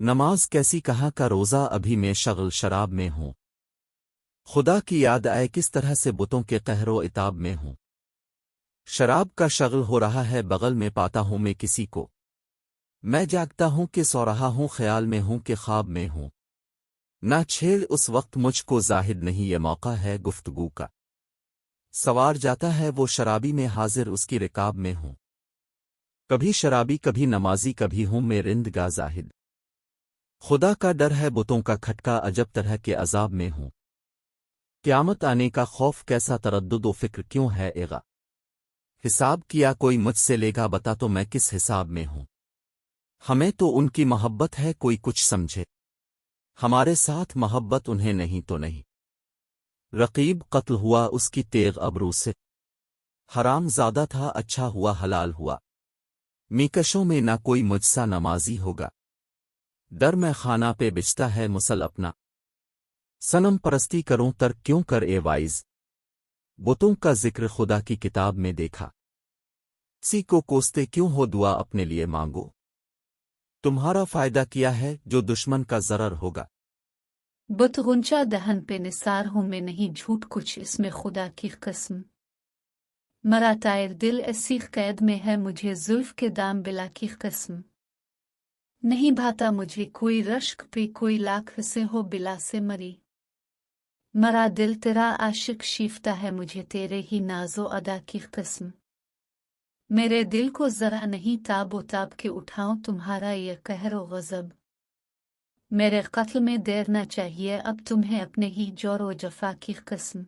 نماز کیسی کہاں کا روزہ ابھی میں شغل شراب میں ہوں، خدا کی یاد آئے کس طرح سے بتوں کے قہر و عتاب میں ہوں۔ شراب کا شغل ہو رہا ہے بغل میں پاتا ہوں میں کسی کو، میں جاگتا ہوں کہ سو رہا ہوں خیال میں ہوں کہ خواب میں ہوں۔ نہ چھیڑ اس وقت مجھ کو زاہد نہیں یہ موقع ہے گفتگو کا، سوار جاتا ہے وہ شرابی میں حاضر اس کی رکاب میں ہوں۔ کبھی شرابی کبھی نمازی کبھی ہوں میں رندگاہ زاہد، خدا کا ڈر ہے بتوں کا کھٹکا عجب طرح کے عذاب میں ہوں۔ قیامت آنے کا خوف کیسا تردد و فکر کیوں ہے ایغا، حساب کیا کوئی مجھ سے لے گا بتا تو میں کس حساب میں ہوں۔ ہمیں تو ان کی محبت ہے کوئی کچھ سمجھے، ہمارے ساتھ محبت انہیں نہیں تو نہیں۔ رقیب قتل ہوا اس کی تیغ ابرو سے، حرام زادہ تھا اچھا ہوا حلال ہوا۔ میکشوں میں نہ کوئی مجھ سا نمازی ہوگا، در میں خانہ پہ بچتا ہے مسل اپنا۔ صنم پرستی کروں ترک کیوں کر اے وائز، بتوں کا ذکر خدا کی کتاب میں دیکھا۔ کسی کو کوستے کیوں ہو دعا اپنے لیے مانگو، تمہارا فائدہ کیا ہے جو دشمن کا ضرر ہوگا۔ بت غنچہ دہن پہ نثار ہوں میں نہیں جھوٹ کچھ اس میں خدا کی قسم۔ مرا طائر دل ایسی قید میں ہے مجھے زلف کے دام بلا کی قسم۔ نہیں بھاتا مجھے کوئی رشک پہ کوئی لاکھ سے ہو بلا سے مری۔ مرا دل تیرا عاشق شیفتا ہے مجھے تیرے ہی ناز و ادا کی قسم۔ میرے دل کو ذرا نہیں تاب و تاب کے اٹھاؤں تمہارا یہ قہر و غضب۔ میرے قتل میں دیر نہ چاہیے اب تمہیں اپنے ہی جور و جفا کی قسم۔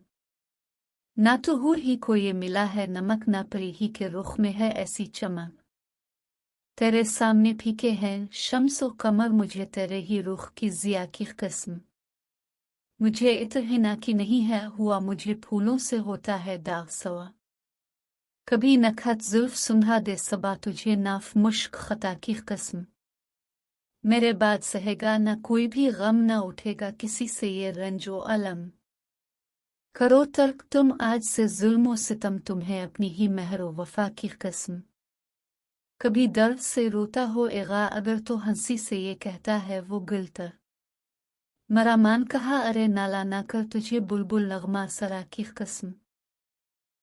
نہ تو حور ہی کو یہ ملا ہے نمک نہ پری ہی کے رخ میں ہے ایسی چمک۔ تیرے سامنے پھیکے ہیں شمس و قمر مجھے تیرے ہی رخ کی ضیا کی قسم۔ مجھے اطمیناں کی نہیں ہے ہوا مجھے پھولوں سے ہوتا ہے داغ سوا۔ کبھی نکھت زلف سنگھا دے صبا تجھے ناف مشک خطا کی قسم۔ میرے بعد سہے گا نہ کوئی بھی غم نہ اٹھے گا کسی سے یہ رنج و الم۔ کرو ترک تم آج سے ظلم و ستم تمہیں اپنی ہی مہر و وفا کی قسم۔ کبھی درد سے روتا ہو ایغا اگر تو ہنسی سے یہ کہتا ہے وہ گلتر۔ مرا مان کہا ارے نالا نہ کر تجھے بلبل نغمہ سرا کی قسم۔